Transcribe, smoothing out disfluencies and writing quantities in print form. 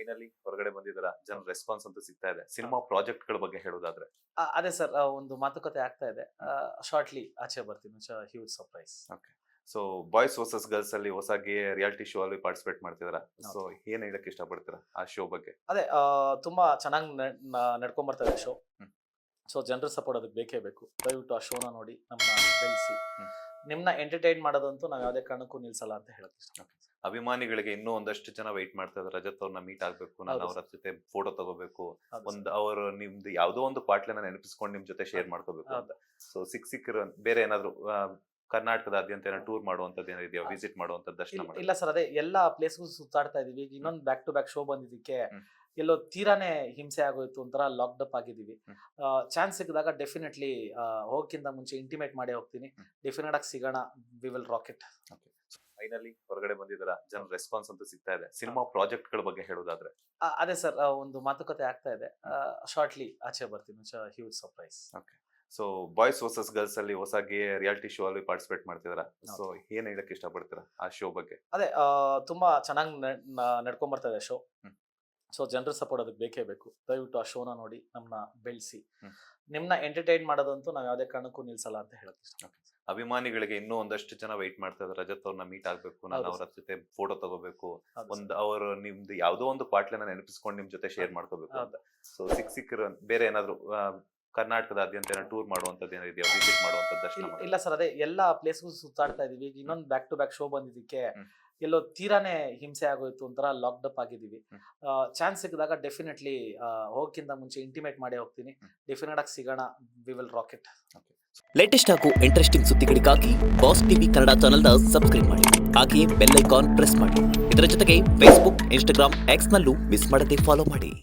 Finally ಹೊರಗಡೆ ಬಂದಿದ್ದೀರಾ, ಜನ ರೆಸ್ಪಾನ್ಸ್ ಅಂತೂ ಸಿಗ್ತಾ ಇದೆ. ಸಿನಿಮಾ ಪ್ರಾಜೆಕ್ಟ್ ಗಳ ಬಗ್ಗೆ ಹೇಳೋದಾದ್ರೆ ಅದೇ ಸರ್, ಒಂದು ಮಾತುಕತೆ ಆಗ್ತಾ ಇದೆ. ಶಾರ್ಟ್ಲಿ ಆಚೆ ಬರ್ತೀನಿ. Huge surprise. Okay. So boys versus girls ಅಲ್ಲಿ ಹೊಸ ಗೇ ರಿಯಾಲಿಟಿ ಶೋ ಅಲ್ಲಿ ಪಾರ್ಟಿಸಿಪೇಟ್ ಮಾಡ್ತಿದ್ದೀರಾ. ಸೊ ಏನ್ ಹೇಳಕ್ ಇಷ್ಟಪಡ್ತೀರಾ ಆ ಶೋ ಬಗ್ಗೆ? ಅದೇ ತುಂಬಾ ಚೆನ್ನಾಗಿ ನಡ್ಕೊಂಡ್ ಬರ್ತಾ ಇದೆ ಶೋ. ಸೊ ಜನರ ಸಪೋರ್ಟ್ ಅದಕ್ಕೆ ಬೇಕೇ ಬೇಕು. ದಯವಿಟ್ಟು ಆ ಶೋನ ನೋಡಿ ನಮ್ಮನ್ನ ಬೆಳೆಸಿ. ನಿಮ್ನ ಎಂಟರ್ಟೈನ್ ಮಾಡೋದಂತೂ ನಾವು ಯಾವುದೇ ಕಾರಣಕ್ಕೂ ನಿಲ್ಸಲ್ಲ ಅಂತ ಹೇಳಕ್ ಇಷ್ಟ. ಅಭಿಮಾನಿಗಳಿಗೆ ಇನ್ನೂ ಒಂದಷ್ಟು ಜನ ವೆಯ್ಟ್ ಮಾಡ್ತಾ ಇದ್ದಾರೆ. ರಜತ್ ಅವ್ರನ್ನ ಮೀಟ್ ಆಗ್ಬೇಕು, ನಾನು ಅವ್ರ ಜೊತೆ ಫೋಟೋ ತಗೋಬೇಕು, ಅವರು ನಿಮ್ದು ಯಾವ್ದೋ ಒಂದು ಪಾಟ್ಲನ್ನ ನೆನಪಿಸ್ಕೊಂಡು ನಿಮ್ ಜೊತೆ ಶೇರ್ ಮಾಡ್ಕೋಬೇಕು ಅಂತ. ಸೊ ಸಿಕ್ಕಿರೋ ಬೇರೆ ಏನಾದ್ರು ಕರ್ನಾಟಕದಾದ್ಯಂತ ಟೂರ್ ಮಾಡುವಂತದ್ದು ಏನಿದೆಯಾ, ವಿಸಿಟ್ ಮಾಡುವಂತದ್ದು, ದರ್ಶನ ಮಾಡಿ? ಇಲ್ಲ ಸರ್, ಅದೇ ಎಲ್ಲಾ ಪ್ಲೇಸ್ಗೂ ಸುತ್ತಾಡ್ತಾ ಇದೀವಿ. ಈಗ ಇನ್ನೊಂದು ಬ್ಯಾಕ್ ಟು ಬ್ಯಾಕ್ ಶೋ ಬಂದಿದ್ದಕ್ಕೆ ಎಲ್ಲೋ ತೀರಾನೇ ಹಿಂಸೆ ಆಗೋಯ್ತು, ಒಂಥರ ಲಾಕ್ಡ್ ಅಪ್ ಆಗಿದೀವಿ. ಚಾನ್ಸ್ ಸಿಕ್ಕಿದಾಗ ಡೆಫಿನೆಟ್ಲಿ ಹೋಗಕ್ಕಿಂತ ಮುಂಚೆ ಇಂಟಿಮೇಟ್ ಮಾಡೇ ಹೋಗ್ತೀನಿ. ಡೆಫಿನೆಟ್ ಆಗಿ ಸಿಗೋಣ. We will rocket. ಫೈನಲಿ ಹೊರಗಡೆ ಬಂದಿದ್ದೀರಾ, ಜನ ರೆಸ್ಪಾನ್ಸ್ ಅಂತೂ ಸಿಗ್ತಾ ಇದೆ. ಸಿನಿಮಾ ಪ್ರಾಜೆಕ್ಟ್ ಗಳ ಬಗ್ಗೆ ಹೇಳೋದಾದ್ರೆ ಅದೇ ಸರ್, ಒಂದು ಮಾತುಕತೆ ಆಗ್ತಾ ಇದೆ. ಶಾರ್ಟ್ಲಿ ಆಚೆ ಬರ್ತೀನಿ. Huge surprise. Okay. So boys versus girls ಅಲ್ಲಿ ಹೊಸ ಗೇ ರಿಯಾಲಿಟಿ ಶೋ ಅಲ್ಲಿ ಪಾರ್ಟಿಸಿಪೇಟ್ ಮಾಡ್ತಿದ್ದೀರಾ. ಸೊ ಏನ್ ಹೇಳಕ್ ಇಷ್ಟಪಡ್ತೀರಾ ಆ ಶೋ ಬಗ್ಗೆ? ಅದೇ ತುಂಬಾ ಚೆನ್ನಾಗಿ ನಡ್ಕೊಂಡ್ ಬರ್ತಾ ಇದೆ ಶೋ. ಸೊ ಜನರ ಸಪೋರ್ಟ್ ಅದಕ್ಕೆ ಬೇಕೇ ಬೇಕು. ದಯವಿಟ್ಟು ಆ ಶೋನ ನೋಡಿ ನಮ್ಮನ್ನ ಬೆಳೆಸಿ. ನಿಮ್ನ ಎಂಟರ್ಟೈನ್ ಮಾಡೋದಂತೂ ನಾವು ಯಾವುದೇ ಕಾರಣಕ್ಕೂ ನಿಲ್ಸಲ್ಲ ಅಂತ ಹೇಳಕ್ ಇಷ್ಟ. ಅಭಿಮಾನಿಗಳಿಗೆ ಇನ್ನೂ ಒಂದಷ್ಟು ಜನ ವೆಯ್ಟ್ ಮಾಡ್ತಾ ಇದ್ದಾರೆ. ರಜತ್ ಅವ್ರನ್ನ ಮೀಟ್ ಆಗ್ಬೇಕು, ನಾನು ಅವ್ರ ಜೊತೆ ಫೋಟೋ ತಗೋಬೇಕು, ಅವರು ನಿಮ್ದು ಯಾವ್ದೋ ಒಂದು ಪಾಟ್ಲನ್ನ ನೆನಪಿಸ್ಕೊಂಡು ನಿಮ್ ಜೊತೆ ಶೇರ್ ಮಾಡ್ಕೋಬೇಕು ಅಂತ. ಸೊ ಸಿಕ್ಕಿರೋ ಬೇರೆ ಏನಾದ್ರು ಕರ್ನಾಟಕದಾದ್ಯಂತ ಟೂರ್ ಮಾಡುವಂತದ್ದು ಏನಿದೆಯಾ, ವಿಸಿಟ್ ಮಾಡುವಂತದ್ದು, ದರ್ಶನ ಮಾಡಿ? ಇಲ್ಲ ಸರ್, ಅದೇ ಎಲ್ಲಾ ಪ್ಲೇಸ್ಗೂ ಸುತ್ತಾಡ್ತಾ ಇದೀವಿ. ಈಗ ಇನ್ನೊಂದು ಬ್ಯಾಕ್ ಟು ಬ್ಯಾಕ್ ಶೋ ಬಂದಿದ್ದಕ್ಕೆ ಎಲ್ಲೋ ತೀರಾನೇ ಹಿಂಸೆ ಆಗೋಯ್ತು, ಒಂಥರ ಲಾಕ್ಡ್ ಅಪ್ ಆಗಿದೀವಿ. ಚಾನ್ಸ್ ಸಿಕ್ಕಿದಾಗ ಡೆಫಿನೆಟ್ಲಿ ಹೋಗಕ್ಕಿಂತ ಮುಂಚೆ ಇಂಟಿಮೇಟ್ ಮಾಡೇ ಹೋಗ್ತೀನಿ. ಡೆಫಿನೆಟ್ ಆಗಿ ಸಿಗೋಣ. We will rocket. ಲೇಟೆಸ್ಟ್ ಹಾಗೂ ಇಂಟ್ರೆಸ್ಟಿಂಗ್ ಸುದ್ದಿಗಳಿಗಾಗಿ ಬಾಸ್ ಟಿವಿ ಕನ್ನಡ ಚಾನೆಲ್ನ ಸಬ್ಸ್ಕ್ರೈಬ್ ಮಾಡಿ. ಹಾಗೆಯೇ ಬೆಲ್ ಐಕಾನ್ ಪ್ರೆಸ್ ಮಾಡಿ. ಇದರ ಜೊತೆಗೆ ಫೇಸ್ಬುಕ್, ಇನ್ಸ್ಟಾಗ್ರಾಮ್, ಎಕ್ಸ್ ನಲ್ಲೂ ಮಿಸ್ ಮಾಡದೆ ಫಾಲೋ ಮಾಡಿ.